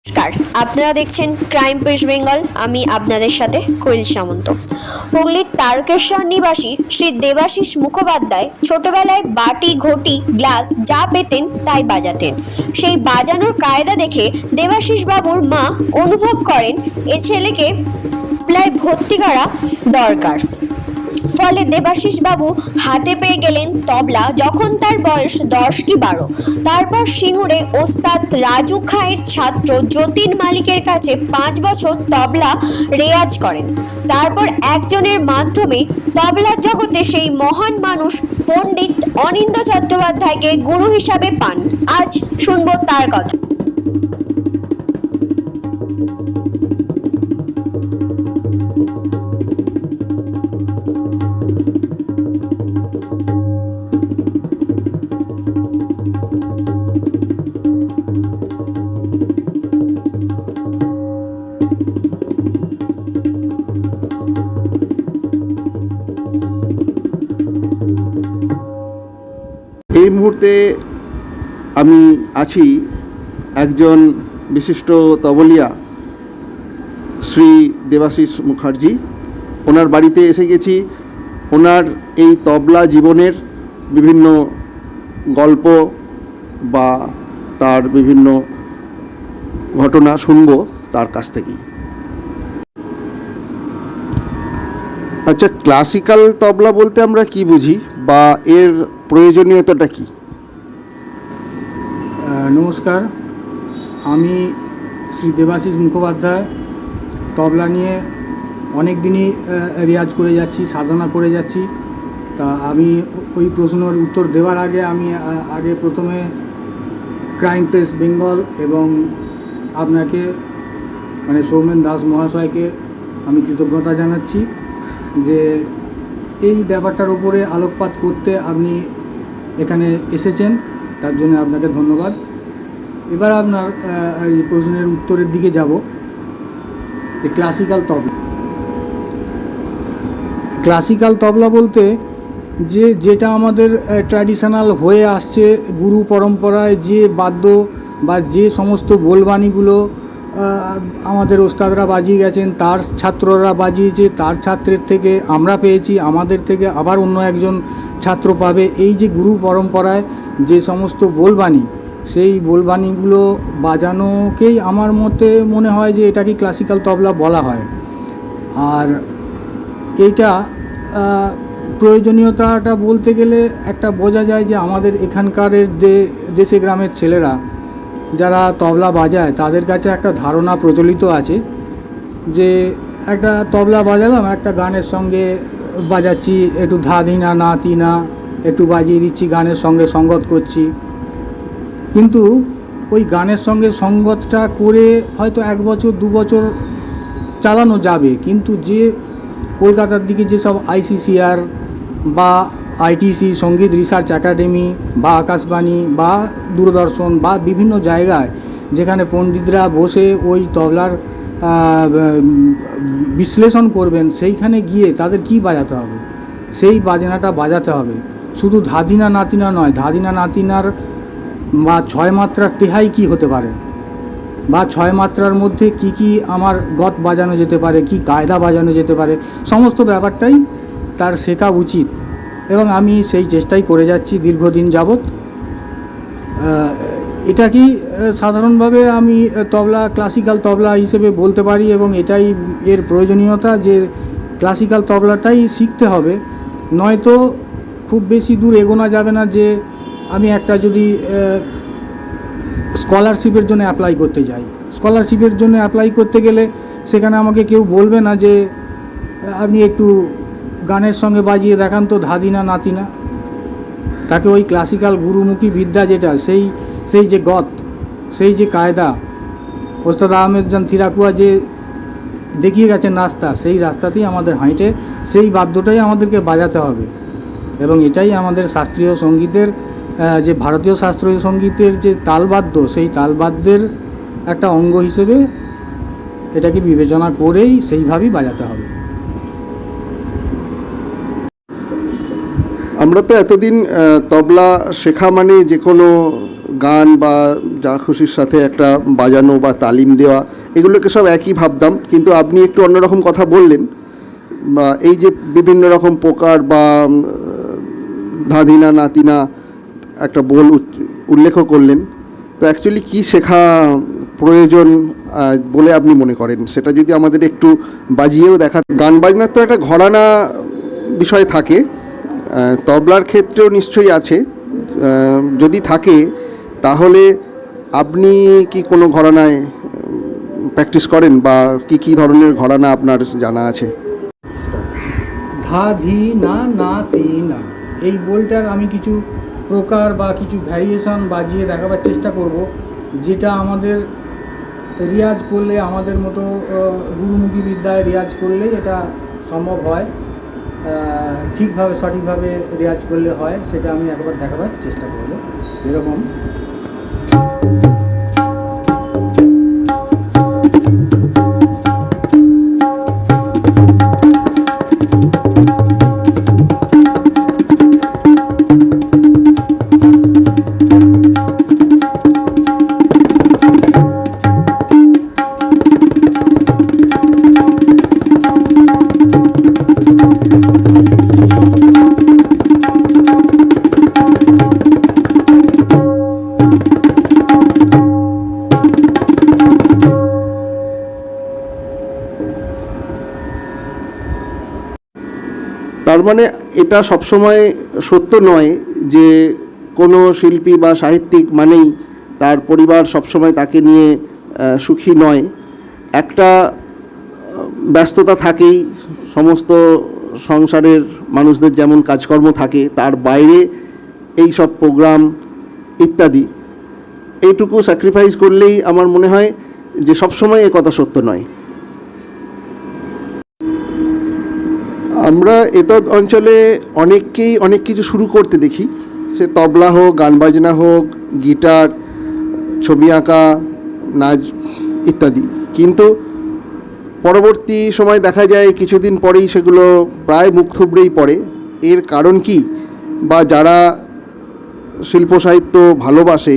নমস্কার, আপনারা দেখছেন ক্রাইম পেশ বেঙ্গল। আমি আপনাদের সাথে কোয়েল সামন্ত। হুগলির তারকেশ্বর নিবাসী শ্রী দেবাশিস মুখোপাধ্যায় ছোটবেলায় বাটি, ঘটি, গ্লাস যা পেতেন তাই বাজাতেন। সেই বাজানোর কায়দা দেখে দেবাশিস বাবুর মা অনুভব করেন এ ছেলেকে প্রায় ভর্তি করা দরকার। ফলে দেবাশিস বাবু হাতে পেয়ে গেলেন তবলা যখন তার বয়স 10 কি 12। তারপর সিঙ্গুরে ওস্তাদ রাজু খাঁয়ের ছাত্র যতীন মালিকের কাছে 5 বছর তবলা রেয়াজ করেন। তারপর একজনের মাধ্যমে তবলার জগতে সেই মহান মানুষ পণ্ডিত অনিন্দ্য চট্টোপাধ্যায়কে গুরু হিসাবে পান। আজ শুনবো তার কথা। এই মুহূর্তে আমি আছি একজন বিশিষ্ট তবলিয়া শ্রী দেবাশিস মুখার্জি। ওনার বাড়িতে এসে গেছি। ওনার এই তবলা জীবনের বিভিন্ন গল্প বা তার বিভিন্ন ঘটনা শুনব তার কাছ থেকেই। আচ্ছা, ক্লাসিক্যাল তবলা বলতে আমরা কি বুঝি বা এর প্রয়োজনীয়তাটা কি? নমস্কার, আমি শ্রী দেবাশিস মুখোপাধ্যায়। তবলা নিয়ে অনেক দিনই রেয়াজ করে যাচ্ছি, সাধনা করে যাচ্ছি। তা আমি ওই প্রশ্নের উত্তর দেওয়ার আগে আমি প্রথমে ক্রাইম প্রেস বেঙ্গল এবং আপনাকে মানে সৌমেন দাস মহাশয়কে আমি কৃতজ্ঞতা জানাচ্ছি যে এই ব্যাপারটার উপরে আলোকপাত করতে আপনি এখানে এসেছেন, তার জন্য আপনাকে ধন্যবাদ। এবার আপনার এই প্রশ্নের উত্তরের দিকে যাব। যে ক্লাসিক্যাল তবলা বলতে যেটা আমাদের ট্র্যাডিশনাল হয়ে আসছে, গুরু পরম্পরায় যে বাদ্য বা যে সমস্ত বোলবাণীগুলো আমাদের ওস্তাদরা বাজিয়ে গেছেন, তার ছাত্ররা বাজিয়েছে, তার ছাত্রের থেকে আমরা পেয়েছি, আমাদের থেকে আবার অন্য একজন ছাত্র পাবে। এই যে গুরু পরম্পরায় যে সমস্ত বোলবাণী, সেই বোলবাণীগুলো বাজানোকেই আমার মতে মনে হয় যে এটাকে ক্লাসিক্যাল তবলা বলা হয়। আর এইটা প্রয়োজনীয়তাটা বলতে গেলে একটা বোঝা যায় যে আমাদের এখানকার দেশে গ্রামের ছেলেরা যারা তবলা বাজায় তাদের কাছে একটা ধারণা প্রচলিত আছে যে একটা তবলা বাজালাম, একটা গানের সঙ্গে বাজাচ্ছি, একটু ধা ধিনা না তিনা একটু বাজিয়ে দিচ্ছি, গানের সঙ্গে সঙ্গত করছি। কিন্তু ওই গানের সঙ্গে সঙ্গতটা করে হয়তো 1 বছর 2 বছর চালানো যাবে, কিন্তু যে কলকাতার দিকে যেসব ICCR বা ITC সঙ্গীত রিসার্চ একাডেমি বা আকাশবাণী বা দূরদর্শন বা বিভিন্ন জায়গায় যেখানে পণ্ডিতরা বসে ওই তবলার বিশ্লেষণ করবেন, সেইখানে গিয়ে তাদের কি বাজাতে হবে, সেই বাজনাটা বাজাতে হবে। শুধু ধাদিনা নাতিনা নয়, ধাদিনা নাতিনার বা 6 মাত্রার তেহাই কি হতে পারে, বা 6 মাত্রার মধ্যে কি কি আমার গত বাজানো যেতে পারে, কি কায়দা বাজানো যেতে পারে, সমস্ত ব্যাপারটাই তার শেখা উচিত। এবং আমি সেই চেষ্টাই করে যাচ্ছি দীর্ঘদিন যাবৎ। এটাকেই সাধারণভাবে আমি ক্লাসিক্যাল তবলা হিসেবে বলতে পারি, এবং এটাই এর প্রয়োজনীয়তা যে ক্লাসিক্যাল তবলাটাই শিখতে হবে, নয়তো খুব বেশি দূর এগোনো যাবে না। যে আমি একটা যদি স্কলারশিপের জন্য অ্যাপ্লাই করতে যাই, স্কলারশিপের জন্য অ্যাপ্লাই করতে গেলে সেখানে আমাকে কেউ বলবে না যে আপনি একটু গানের সঙ্গে বাজিয়ে দেখান তো ধাদিনা নাতিনা। তাকে ওই ক্লাসিক্যাল গুরুমুখী বিদ্যা যেটা, সেই যে গত, সেই যে কায়দা ওস্তাদ আহমেদ জান থিরাকুয়া যে দেখিয়ে গেছেন রাস্তা, সেই রাস্তাতেই আমাদের হাঁটে সেই বাদ্যটাই আমাদেরকে বাজাতে হবে। এবং এটাই আমাদের শাস্ত্রীয় সঙ্গীতের যে ভারতীয় শাস্ত্রীয় সঙ্গীতের যে তালবাদ্য, সেই তালবাদ্যের একটা অঙ্গ হিসেবে এটাকে বিবেচনা করেই সেইভাবেই বাজাতে হবে। আমরা তো এতদিন তবলা শেখা মানে যে কোনো গান বা যা খুশির সাথে একটা বাজানো বা তালিম দেওয়া, এগুলোকে সব একই ভাবতাম। কিন্তু আপনি একটু অন্যরকম কথা বললেন, বা এই যে বিভিন্ন রকম প্রকার বা ধাদিনা নাতিনা একটা উল্লেখ করলেন, তো অ্যাকচুয়ালি কী শেখা প্রয়োজন বলে আপনি মনে করেন, সেটা যদি আমাদের একটু বাজিয়েও দেখা। গান বাজনার তো একটা ঘরানা বিষয় থাকে, তবলার ক্ষেত্রেও নিশ্চয়ই আছে। যদি থাকে তাহলে আপনি কি কোনো ঘরানায় প্র্যাকটিস করেন, বা কি কি ধরনের ঘরানা আপনার জানা আছে? ধা ধি না না তি না, এই বলটার আমি কিছু প্রকার বা কিছু ভ্যারিয়েশন বাজিয়ে দেখাবার চেষ্টা করব, যেটা আমাদের রিয়াজ করলে, আমাদের মতো গুরুমুখী বিদ্যায় রিয়াজ করলেই এটা সম্ভব হয়, ঠিকভাবে সঠিকভাবে রেয়াজ করলে হয়। সেটা আমি একবার দেখাবার চেষ্টা করব। এরকম তার মানে এটা সবসময় সত্য নয় যে কোনো শিল্পী বা সাহিত্যিক মানেই তার পরিবার সবসময় তাকে নিয়ে সুখী নয়। একটা ব্যস্ততা থাকেই, সমস্ত সংসারের মানুষদের যেমন কাজকর্ম থাকে, তার বাইরে এই সব প্রোগ্রাম ইত্যাদি, এইটুকু স্যাক্রিফাইস করলেই আমার মনে হয় যে সবসময় এ কথা সত্য নয়। আমরা এতদ অঞ্চলে অনেককেই অনেক কিছু শুরু করতে দেখি, সে তবলা হোক, গান বাজনা হোক, গিটার, ছবি আঁকা, নাচ ইত্যাদি, কিন্তু পরবর্তী সময় দেখা যায় কিছুদিন পরেই সেগুলো প্রায় মুখ থুবড়েই পড়ে। এর কারণ কি? বা যারা শিল্প সাহিত্য ভালোবাসে,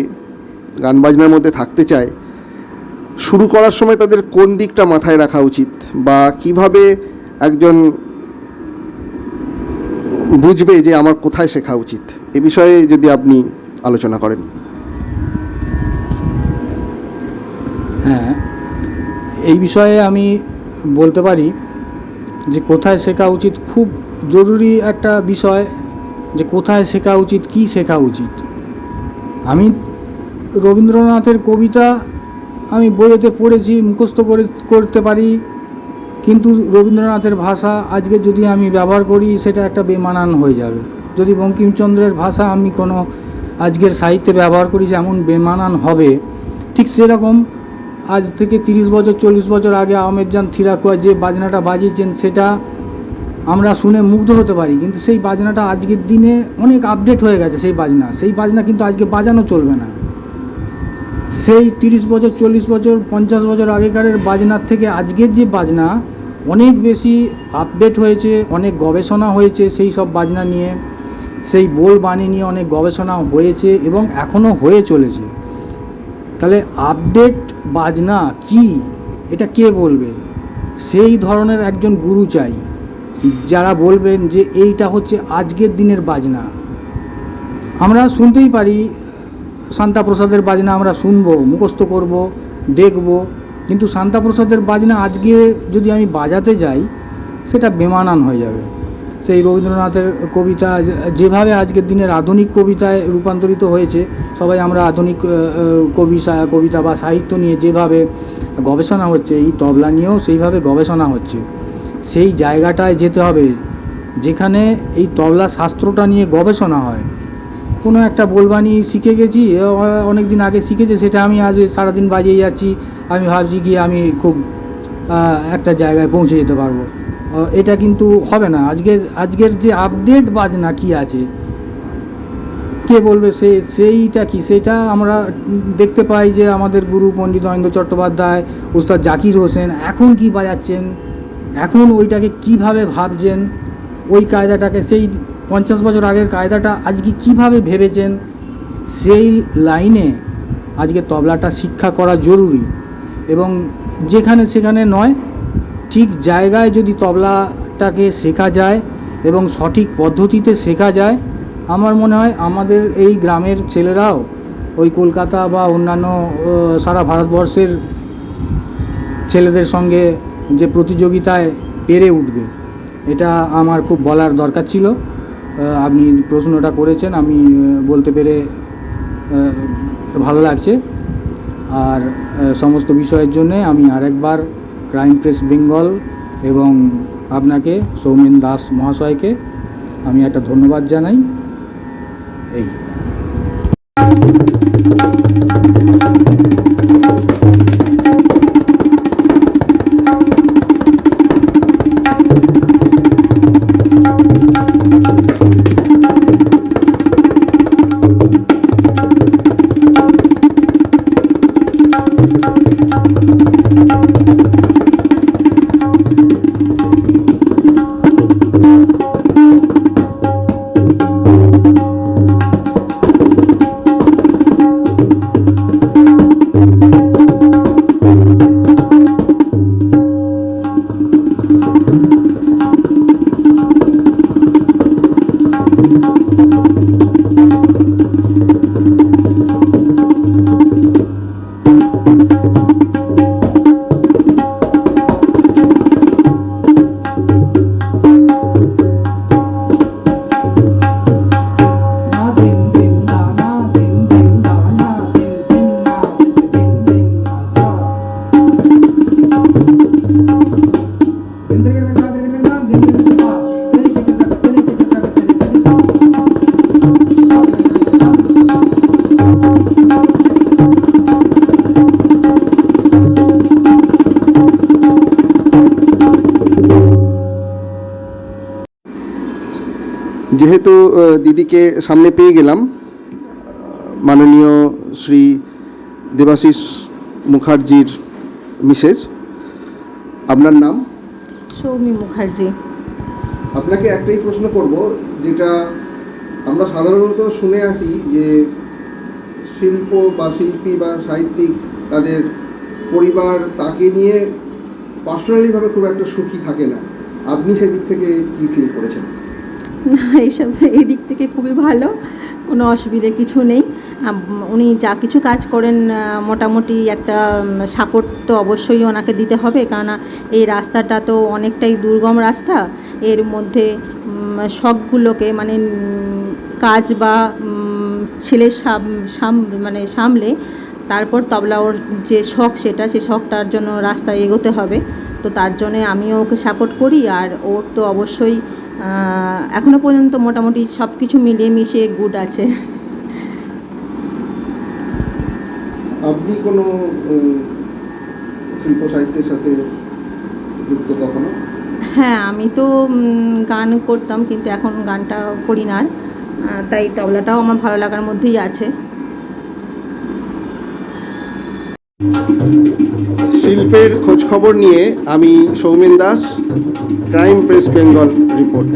গান বাজনার মধ্যে থাকতে চায়, শুরু করার সময় তাদের কোন দিকটা মাথায় রাখা উচিত, বা কিভাবে একজন বুঝবে যে আমার কোথায় শেখা উচিত, এ বিষয়ে যদি আপনি আলোচনা করেন। হ্যাঁ, এই বিষয়ে আমি বলতে পারি যে কোথায় শেখা উচিত খুব জরুরি একটা বিষয়, যে কোথায় শেখা উচিত, কি শেখা উচিত। আমি রবীন্দ্রনাথের কবিতা আমি বইয়েতে পড়েছি, মুখস্থ করতে পারি, কিন্তু রবীন্দ্রনাথের ভাষা আজকে যদি আমি ব্যবহার করি সেটা একটা বেমানান হয়ে যাবে। যদি বঙ্কিমচন্দ্রের ভাষা আমি কোনো আজকের সাহিত্যে ব্যবহার করি যেমন বেমানান হবে, ঠিক সেরকম আজ থেকে 30 বছর 40 বছর আগে আহমেদ জান থিরাকুয়া যে বাজনাটা বাজিয়েছেন সেটা আমরা শুনে মুগ্ধ হতে পারি, কিন্তু সেই বাজনাটা আজকের দিনে অনেক আপডেট হয়ে গেছে। সেই বাজনা কিন্তু আজকে বাজানো চলবে না। সেই 30 বছর 40 বছর 50 বছর আগেকারের বাজনার থেকে আজকের যে বাজনা অনেক বেশি আপডেট হয়েছে, অনেক গবেষণা হয়েছে সেই সব বাজনা নিয়ে, সেই বোল বাণী নিয়ে অনেক গবেষণা হয়েছে এবং এখনও হয়ে চলেছে। তাহলে আপডেট বাজনা কি, এটা কে বলবে? সেই ধরনের একজন গুরু চাই, যারা বলবেন যে এইটা হচ্ছে আজকের দিনের বাজনা। আমরা শুনতেই পারি শান্তাপ্রসাদের বাজনা, আমরা শুনবো, মুখস্থ করব, দেখব, কিন্তু শান্তাপ্রসাদের বাজনা আজকে যদি আমি বাজাতে যাই সেটা বেমানান হয়ে যাবে। সেই রবীন্দ্রনাথের কবিতা যেভাবে আজকের দিনের আধুনিক কবিতায় রূপান্তরিত হয়েছে, সবাই আমরা আধুনিক কবিতা বা সাহিত্য নিয়ে যেভাবে গবেষণা হচ্ছে, এই তবলা নিয়েও সেইভাবে গবেষণা হচ্ছে। সেই জায়গাটায় যেতে হবে যেখানে এই তবলা শাস্ত্রটা নিয়ে গবেষণা হয়। কোনো একটা বোলবাণী শিখে গেছি, অনেক দিন আগে শিখেছে, সেটা আমি আজ সারাদিন বাজিয়ে যাচ্ছি, আমি ভাবছি কি আমি খুব একটা জায়গায় পৌঁছে যেতে পারবো। এটা কিন্তু হবে না। আজকের যে আপডেট বাজনা কি আছে, কে বলবে? সেইটা কি, সেটা আমরা দেখতে পাই যে আমাদের গুরু পণ্ডিত নরেন্দ্র চট্টোপাধ্যায়, উস্তাদ জাকির হোসেন এখন কি বাজাচ্ছেন, এখন ওইটাকে কিভাবে ভাবছেন, ওই কায়দাটাকে সেই 50 বছর আগের কায়দাটা আজকে কিভাবে ভেবেছেন, সেই লাইনে আজকে তবলাটা শিক্ষা করা জরুরি, এবং যেখানে সেখানে নয়, ঠিক জায়গায় যদি তবলাটাকে শেখা যায় এবং সঠিক পদ্ধতিতে শেখা যায়, আমার মনে হয় আমাদের এই গ্রামের ছেলেরাও ওই কলকাতা বা অন্যান্য সারা ভারতবর্ষের ছেলেদের সঙ্গে যে প্রতিযোগিতায় পেরে উঠবে, এটা আমার খুব বলার দরকার ছিল। আপনি প্রশ্নটা করেছেন, আমি বলতে পেরে ভালো লাগছে। আর সমস্ত বিষয়ের জন্যে আমি আরেকবার ক্রাইম প্রেস বেঙ্গল এবং আপনাকে সৌমেন দাস মহাশয়কে আমি একটা ধন্যবাদ জানাই। এই যেহেতু দিদিকে সামনে পেয়ে গেলাম, মাননীয় শ্রী দেবাশিস মুখার্জির মিসেস, আপনার নাম? সৌমি মুখার্জি। আপনাকে একটাই প্রশ্ন করব, যেটা আমরা সাধারণত শুনে আসি যে শিল্প বা শিল্পী বা সাহিত্যিক তাদের পরিবার তাকে নিয়ে পার্সোনালিভাবে খুব একটা সুখী থাকে না, আপনি সেদিক থেকে কি ফিল করেছেন? না, এইসব এই দিক থেকে খুবই ভালো, কোনো অসুবিধে কিছু নেই। উনি যা কিছু কাজ করেন মোটামুটি একটা সাপোর্ট তো অবশ্যই ওনাকে দিতে হবে, কেননা এই রাস্তাটা তো অনেকটাই দুর্গম রাস্তা। এর মধ্যে শখগুলোকে মানে কাজ বা ছেলের মানে সামলে তারপর তবলা ওর যে শখ সে শখটার জন্য রাস্তায় এগোতে হবে। তো তার জন্যে আমিও ওকে সাপোর্ট করি, আর ওর তো অবশ্যই এখনও পর্যন্ত মোটামুটি সব কিছু মিলিয়ে মিশিয়ে গুড আছে। আপনি কোনো শিল্প সাহিত্যের সাথে যুক্ত কখনো? হ্যাঁ, আমি তো গান করতাম, কিন্তু এখন গানটা করি না আর, তাই তবলাটাও আমার ভালো লাগার মধ্যেই আছে। শিল্পের খোঁজ খবর নিয়ে আমি Soumen Das, crime press Bengal report.